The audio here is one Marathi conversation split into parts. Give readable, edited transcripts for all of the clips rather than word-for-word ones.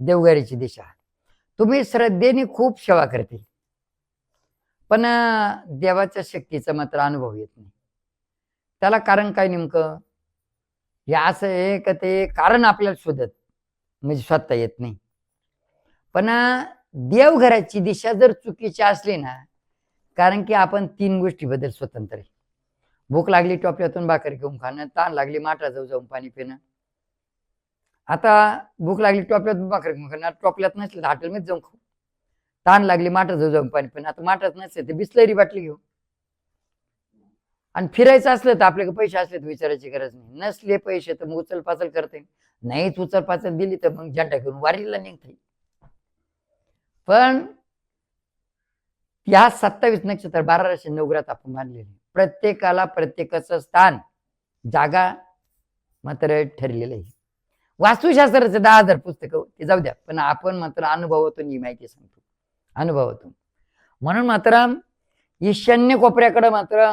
देवघराची दिशा. तुम्ही श्रद्धेने खूप सेवा करते, पण देवाच्या शक्तीचा मात्र अनुभव येत नाही. त्याला कारण काय नेमकं? हे असं आहे का ते कारण आपल्याला शोधत म्हणजे स्वतः येत नाही. पण देवघराची दिशा जर चुकीची असली ना, कारण की आपण 3 गोष्टीबद्दल स्वतंत्र आहे. भूक लागली टोपल्यातून भाकर घेऊन खाणं, ताण लागली माठा जाऊन पाणी पिणं. आता भूक लागली टोपल्यातून भाकर घेऊन खाणं, टोपल्यात नसलं तर हॉटेलमध्ये जाऊन खाऊ. ताण लागली माठा जाऊन पाणी पिणं, आता माठाच नसते तर बिस्लरी बाटली घेऊ. आणि फिरायचं असलं तर आपल्याकडे पैसे असले तर विचारायची गरज नाही. नसले पैसे तर मग उचलपाचल करते, नाहीच उचलपाचल दिली तर मग झेंडा घेऊन वारीला निघते. पण या 27 नक्षत्र 12 राशी 9 ग्रहात आपण मानलेले, प्रत्येकाला प्रत्येकाचं स्थान जागा मात्र ठरलेलं आहे. वास्तुशास्त्राचे 10,000 पुस्तकं ते जाऊ द्या, पण आपण मात्र अनुभवातून ही माहिती सांगतो, अनुभवातून. म्हणून मात्र ईशान्य कोपऱ्याकडे मात्र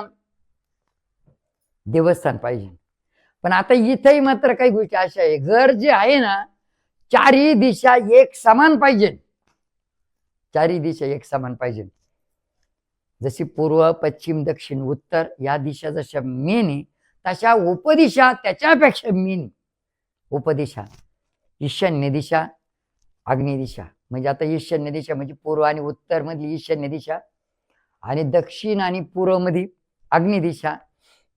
देवस्थान पाहिजे. पण आता इथेही मात्र काही गोष्टी अशा आहे, घर जे आहे ना, चारही दिशा एक समान पाहिजे. चारही दिशा एक समान पाहिजे. जशी पूर्व पश्चिम दक्षिण उत्तर या दिशा जशा मेन आहे, तशा उपदिशा त्याच्यापेक्षा मेन. उपदिशा ईशान्य दिशा, आग्नेय दिशा. म्हणजे आता ईशान्य दिशा म्हणजे पूर्व आणि उत्तर मधली ईशान्य दिशा, आणि दक्षिण आणि पूर्व मध्ये आग्नेय दिशा,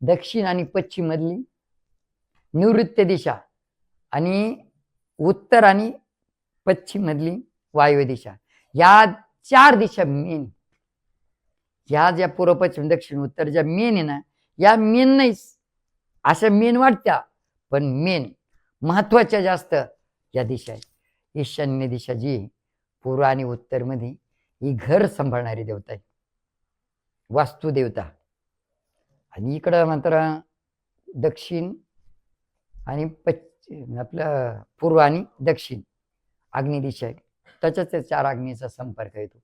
दक्षिण आणि पश्चिम मधली निवृत्त दिशा, आणि उत्तर आणि पश्चिम मधली वायव्य दिशा. या 4 दिशा मेन. ह्या ज्या पूर्व पश्चिम दक्षिण उत्तर ज्या मेन आहे ना, या मेन नाही, अशा मेन वाटत्या, पण मेन महत्वाच्या जास्त या दिशा आहे. ईशान्य दिशा जी पूर्व आणि उत्तर मध्ये ही घर सांभाळणारी देवता आहे, वास्तुदेवता. आणि इकडं मात्र दक्षिण आणि पश्चिम आपलं पूर्व आणि दक्षिण आग्नेय दिशा आहे. त्याच्याच 4 अग्नीचा संपर्क येतो.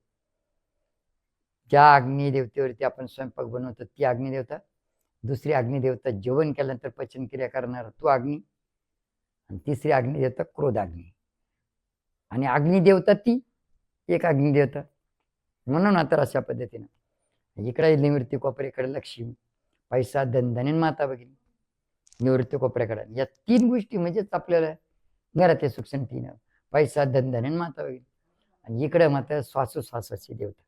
ज्या अग्नी देवतेवरती आपण स्वयंपाक बनवतो ती अग्नी देवता, दुसरी अग्नी देवता जेवण केल्यानंतर पचन क्रिया करणारा तो अग्नी, आणि तिसरी अग्नी देवता क्रोध अग्नी, आणि अग्नी देवता ती एक अग्नी देवता. म्हणून आता अशा पद्धतीनं इकडे निवृत्ती कोपऱ्याकडे लक्ष्मी, पैसा धनधान्य माता भगिनी. निवृत्ती कोपऱ्याकडे या 3 गोष्टी म्हणजेच आपल्याला घरातले सूक्ष्म 3, पैसा धनधान्य माता भगिनी. आणि इकडे मात्र श्वासोश्वासाची देवता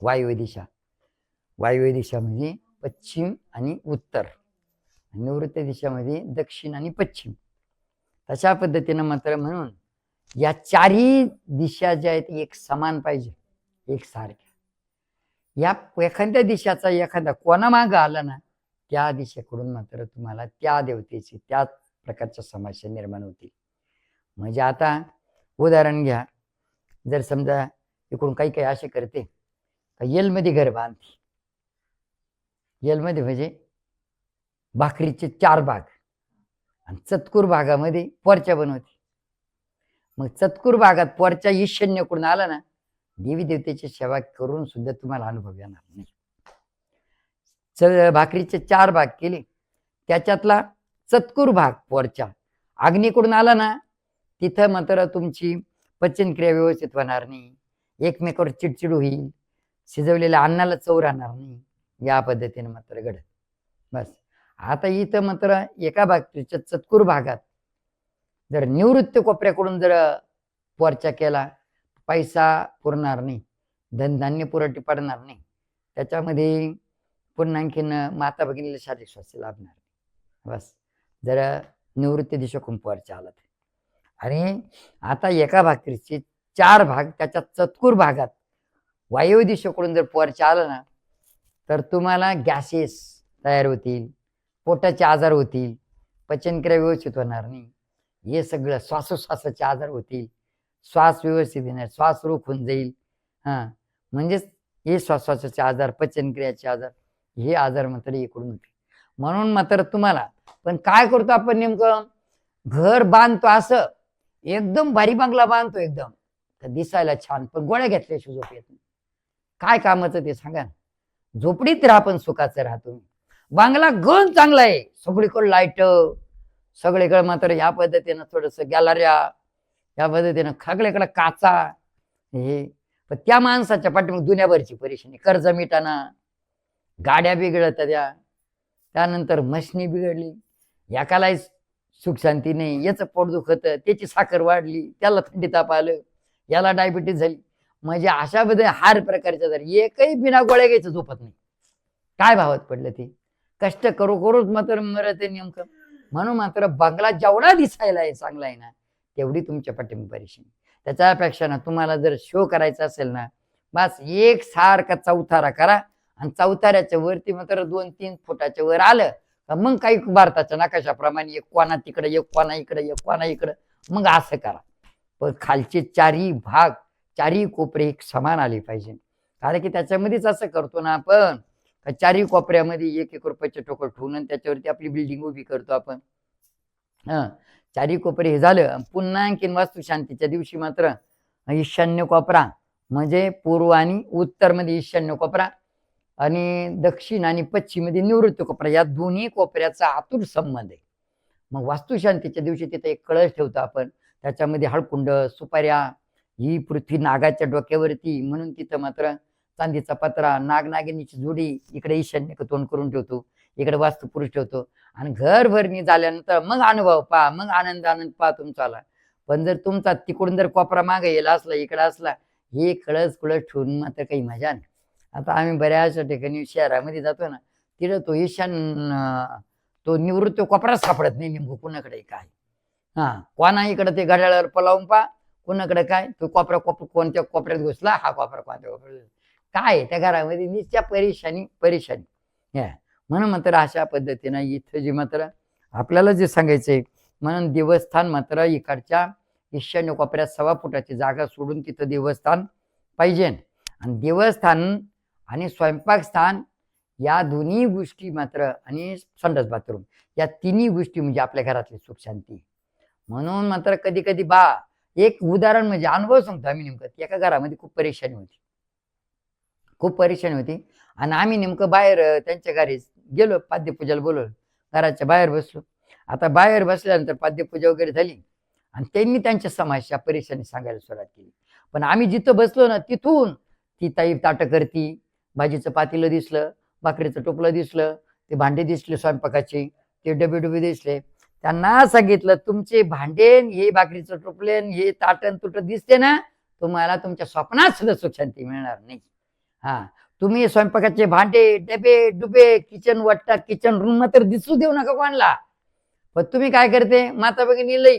वायव्य दिशा. वायव्य दिशा म्हणजे पश्चिम आणि उत्तर, निवृत्त दिशामध्ये दक्षिण आणि पश्चिम. तशा पद्धतीनं मात्र म्हणून या 4ही दिशा ज्या आहेत एक समान पाहिजे, एक सारख्या. या एखाद्या दिशाचा एखादा कोणा माग आला ना, त्या दिशेकडून मात्र तुम्हाला त्या देवतेची त्याच प्रकारच्या समस्या निर्माण होतील. म्हणजे आता उदाहरण घ्या, जर समजा इकडून काही काही असे करते येलमध्ये घर बांधते, येलमध्ये म्हणजे भाकरीचे 4 भाग, आणि चतकुर भागामध्ये पोरच्या बनवते. मग चतकुर भागात पोरच्या ईशान्यकडून आला ना, देवी देवतेची सेवा करून सुद्धा तुम्हाला अनुभव येणार नाही. भाकरीचे 4 भाग केले, त्याच्यातला चतकुर भाग पोरच्या अग्नीकडून आला ना, तिथं मात्र तुमची पचनक्रिया व्यवस्थित होणार नाही, एकमेकावर चिडचिड होईल, शिजवलेल्या अन्नाला चव राहणार नाही. या पद्धतीने मात्र घडत. बस आता इथं मात्र एका भाकरीच्या चतकुर भागात जर निवृत्त कोपऱ्याकडून जर पोरच्या केला, पैसा पुरणार नाही, धनधान्य पुरवठी पडणार नाही, त्याच्यामध्ये पुन्हा आणखीन माता भगिनीला शारीरिक स्वास्थ्य लाभणार नाही. बस जरा निवृत्ती दिशेकडून पोरच्या आला. आणि आता एका भाकरीचे 4 भाग त्याच्या चतकुर भागात वायव्य दिशेकडून जर पोरच्या आला ना, तर तुम्हाला गॅसेस तयार होतील, पोटाचे आजार होतील, पचनक्रिया व्यवस्थित होणार नाही, हे सगळं श्वासोश्वासाचे आजार होतील, श्वास व्यवस्थित येणार, श्वास रोख होऊन जाईल. म्हणजेच हे श्वासोश्वासाचे आजार, पचनक्रियाचे आजार, हे आजार मात्र इकडून होते. म्हणून मात्र तुम्हाला पण काय करतो आपण नेमकं, घर बांधतो असं एकदम भारी बंगला बांधतो एकदम दिसायला छान, पण गोळ्या घेतल्याशिवाय झोप येत नाही. काय कामाचं ते सांगा. झोपडीत राहा पण सुखाचं राहतो. बांगला गण चांगला आहे, सगळीकडे लाईट, सगळीकडे मात्र ह्या पद्धतीनं थोडस गॅलऱ्या, या पद्धतीनं सगळीकडे काचा हे. पण त्या माणसाच्या पाठीमागे दुनियाभरची परेशानी, कर्ज मिटाना, गाड्या बिघडत त्या, त्यानंतर मशनी बिघडली, एकालाही सुख शांती नाही, याचं पोट दुखत, त्याची साखर वाढली, त्याला थंडी ताप आलं, याला डायबिटीज झाली. म्हणजे अशा बद्दल हार प्रकारच्या जर एकही बिना गोळ्या घ्यायचं झोपत नाही. काय भावात पडलं ते, कष्ट करू करूच मात्र मरत नेमकं. म्हणून मात्र बंगला जेवढा दिसायला आहे चांगला आहे ना, तेवढी तुमच्या पाठीमागे परेशानी. त्याच्यापेक्षा ना तुम्हाला जर शो करायचा असेल ना, बस एक सारखा चौथारा करा, आणि चौथाऱ्याच्या वरती मात्र 2-3 फुटाच्या वर आलं का मग काही भारताच्या नकाशाप्रमाणे एक कोणा तिकडे, एक कोणा इकडे, एक कोणा इकडं, मग असं करा. पण खालचे चारही भाग, चारही कोपरे एक समान आले पाहिजे. कारण की त्याच्यामध्येच असं करतो ना आपण, चारही कोपऱ्यामध्ये 1-1 रुपयाचे टोकं ठेवून आणि त्याच्यावरती आपली बिल्डिंग उभी करतो आपण. चारही कोपरे हे झालं. पुन्हा आणखीन वास्तुशांतीच्या दिवशी मात्र ईशान्य कोपरा म्हणजे पूर्व आणि उत्तर मध्ये ईशान्य कोपरा, आणि दक्षिण आणि पश्चिम मध्ये निवृत्त कोपरा, या दोन्ही कोपऱ्याचा आतुर संबंध आहे. मग वास्तुशांतीच्या दिवशी तिथे एक कळश ठेवतो आपण, त्याच्यामध्ये हळकुंड, सुपाऱ्या, ही पृथ्वी नागाच्या डोक्यावरती, म्हणून तिथं मात्र चांदीचा पत्रा, नागनागिनीची जोडी, इकडे ईशान्य तोंड करून ठेवतो, इकडे वास्तुपुरुष ठेवतो. आणि घरभरणी झाल्यानंतर मग अनुभव पहा, मग आनंद पहा तुमचा आला. पण जर तुमचा तिकडून जर कोपरा मागे गेला असला, इकडे असला, हे कळस कुळस ठेवून मात्र काही मजा नाही. आता आम्ही बऱ्याचशा ठिकाणी शहरामध्ये जातो ना, तिथं तो तो निवृत्त कोपरा सापडत नाही नेमकं कुणाकडे काय. कोणा इकडे ते घड्याळावर पलावून पहा, कुणाकडे काय, तो कोपरा कोणत्या कोपऱ्यात घुसला, हा कोपरा कोणत्या कोपऱ्यात, काय त्या घरामध्ये नित्या परेशानी. म्हणून मात्र अशा पद्धतीनं इथं जे मात्र आपल्याला जे सांगायचंय, म्हणून देवस्थान मात्र इकडच्या ईशान्य कोपऱ्यात 1.25 फुटाची जागा सोडून तिथं देवस्थान पाहिजे. आणि देवस्थान आणि स्वयंपाक स्थान या दोन्ही गोष्टी मात्र, आणि संडास बाथरूम, या तिन्ही गोष्टी म्हणजे आपल्या घरातली सुख शांती. म्हणून मात्र कधी कधी एक उदाहरण म्हणजे अनुभव सांगतो आम्ही. नेमकं एका घरामध्ये खूप परेशानी होती, आणि आम्ही नेमकं बाहेर त्यांच्या घरी गेलो, पाद्यपूजाला बोलवलं, घराच्या बाहेर बसलो. आता बाहेर बसल्यानंतर पाद्यपूजा वगैरे झाली, आणि त्यांनी त्यांच्या समस्या परेशानी सांगायला सुरुवात केली. पण आम्ही जिथं बसलो ना, तिथून ती ताई ताटं करती, भाजीचं पातेलं दिसलं, भाकरीचं टोपलं दिसलं, ते भांडे दिसले स्वयंपाकाचे, ते डबे दिसले. त्यांना सांगितलं, तुमचे भांडेन, हे भाकरीचं टोपलेन, हे ताटण तुटं दिसते ना, तुम्हाला तुमच्या स्वप्नात सुद्धा सुख शांती मिळणार नाही. तुम्ही स्वयंपाकाचे भांडे, डबे डुबे, किचन वाट्टा, किचन रूम मात्र दिसू देऊ नका कोणाला. पण तुम्ही काय करते, माता भगिनी लई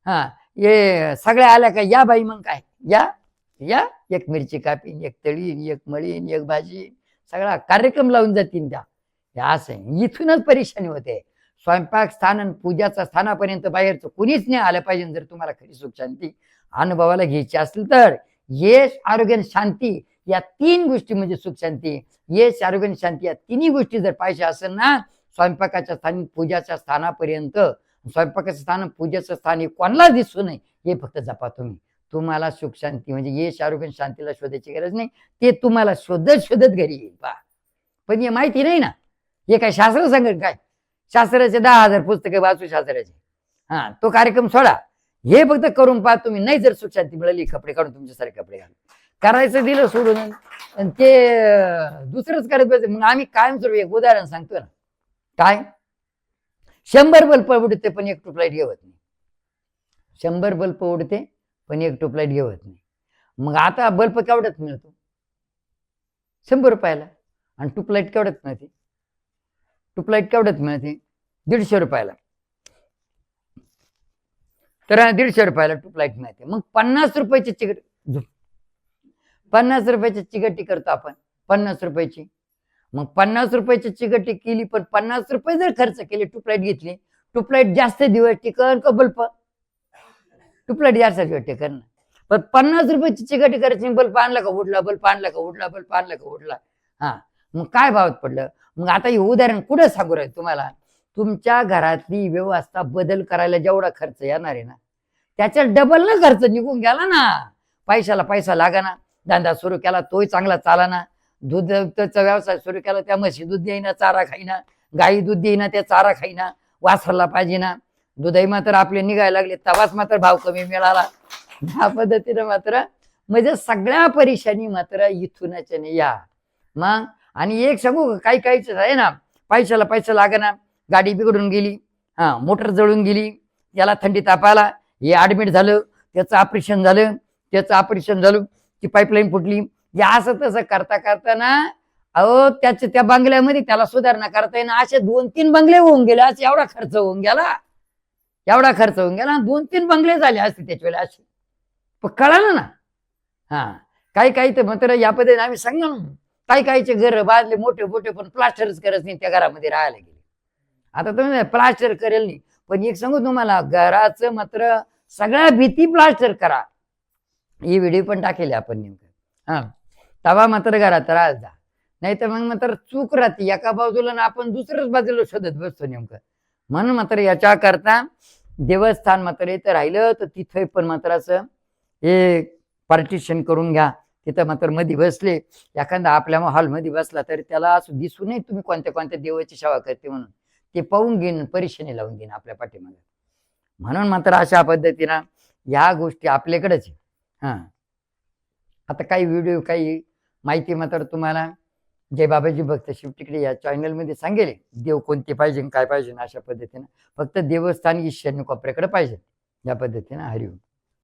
हे सगळ्या आल्या का, या बाई मग काय, या एक मिरची कापीन, एक तळीन, एक मळीन, एक भाजी, सगळा कार्यक्रम लावून जातील त्या. असं इथूनच परेशानी होते. स्वयंपाक स्थान आणि पूजाच्या स्थानापर्यंत बाहेरचं कुणीच नाही आलं पाहिजे. जर तुम्हाला खरी सुख शांती अनुभवाला घ्यायची असेल तर यश, आरोग्य, शांती, या 3 गोष्टी म्हणजे सुख शांती. यश, आरोग्य, शांती, या तिन्ही गोष्टी जर पाहिजे असेल ना, स्वयंपाकाच्या स्थानी पूजाच्या स्थानापर्यंत, स्वयंपाकाचं स्थान पूजेचं स्थान हे कोणाला दिसू नये, हे फक्त जपा तुम्ही. तुम्हाला सुख शांती म्हणजे यश, आरोग्य, शांतीला शोधायची गरज नाही, ते तुम्हाला शोधत घरी येईल. पहा, पण हे माहिती नाही ना, हे काय शास्त्र सांगत काय, शास्त्राचे 10,000 पुस्तके वाचू शास्त्राचे. तो कार्यक्रम सोडा, हे फक्त करून पहा तुम्ही. नाही जर सुख शांती मिळाली, कपडे काढून तुमच्यासारखे कपडे घालून करायचं दिलं सोडून, आणि ते दुसरंच करत बसते. मग आम्ही कायमस्वरूपी एक उदाहरण सांगतो ना, काय 100 बल्ब उडते पण एक ट्यूबलाईट घेवत नाही. 100 बल्ब उडते पण एक ट्यूबलाईट घेवत नाही. मग आता बल्ब केवढ्यात मिळतो, 100 रुपयाला. आणि ट्यूबलाईट केवढ्यात मिळते, ट्यूबलाईट केवढ्यात मिळते, 150 रुपयाला. तर 150 रुपयाला ट्यूबलाईट मिळते. मग 50 रुपयाची चिकटी करतो आपण, 50 रुपयाची. मग 50 रुपयाची चिकटी केली, पण 50 रुपये जर खर्च केले, ट्यूबलाईट घेतली, ट्यूबलाईट जास्त दिवस टिकन का बल्ब, ट्यूबलाईट जास्त दिवस टिकन. पण 50 रुपयाची चिकटी करायची, बल्ब आणला का उडला, बल्ब आणला का उडला, बल्ब आणला का उडला. मग काय भावात पडलं. मग आता हे उदाहरण कुठे सांगू राहील तुम्हाला, तुमच्या घरातली व्यवस्था बदल करायला जेवढा खर्च येणार आहे ना, त्याच्यात डबल ना खर्च निघून गेला ना. पैशाला पैसा लागा ना. धंदा सुरू केला तोही चांगला चाला ना. दूधचा व्यवसाय सुरू केला, त्या म्हशी दूध देईना, चारा खाईना, गाई दूध देईना, त्या चारा खाईना, वासरला पाहिजे ना. दुधही मात्र आपले निघायला लागले, तवाच मात्र भाव कमी मिळाला. त्या पद्धतीनं मात्र म्हणजे सगळ्या परीक्षांनी मात्र इथूनच या मग. आणि एक सांगू काही काहीच आहे ना, पैशाला पैसा लागना, गाडी बिघडून गेली, मोटर जळून गेली, त्याला थंडी तापाला, हे ऍडमिट झालं, त्याचं ऑपरेशन झालं, ती पाईपलाईन फुटली, या असं तसं करता करताना अहो त्याच्या त्या बंगल्यामध्ये त्याला सुधारणा करता येईना असे 2-3 बंगले होऊन गेले, असे एवढा खर्च होऊन गेला 2-3 बंगले झाले असते त्याच्या वेळेला असे. पण कळालं ना. काही तर मात्र या पद्धतीने आम्ही सांगणार ना, काहीचे घर बांधले मोठे मोठे पण प्लास्टरच करत नाही, त्या घरामध्ये राहायला गेले. आता तुम्ही प्लास्टर करेल नाही, पण एक सांगू तुम्हाला, घराचं मात्र सगळ्या भीती प्लास्टर करा. ही व्हिडिओ पण टाकेल आपण नेमकं. तवा मात्र घरात राहायला जा, नाही तर मग मात्र चूक राहते एका बाजूला ना, आपण दुसऱ्याच बाजूला शोधत बसतो नेमकं. म्हणून मात्र याच्या करता देवस्थान मात्र इथं राहिलं तर तिथे पण मात्र असं हे पार्टिशन करून घ्या. तिथं मात्र मध्ये बसले, एखादा आपल्या हॉलमध्ये बसला तरी त्याला असं दिसू नये तुम्ही कोणत्या कोणत्या देवाची सेवा करते म्हणून, ते पाहून घेईन, परीक्षेने लावून घेईन आपल्या पाठीमागे. म्हणून मात्र अशा पद्धतीनं ह्या गोष्टी आपल्याकडेच आहे. आता काही व्हिडिओ काही माहिती मात्र तुम्हाला जय बाबाजी भक्त शिव टिकडे या चॅनलमध्ये सांगेल, देव कोणते पाहिजे काय पाहिजे अशा पद्धतीनं. फक्त देवस्थान ईशान्य कोपऱ्याकडे पाहिजे या पद्धतीनं. हरिओम.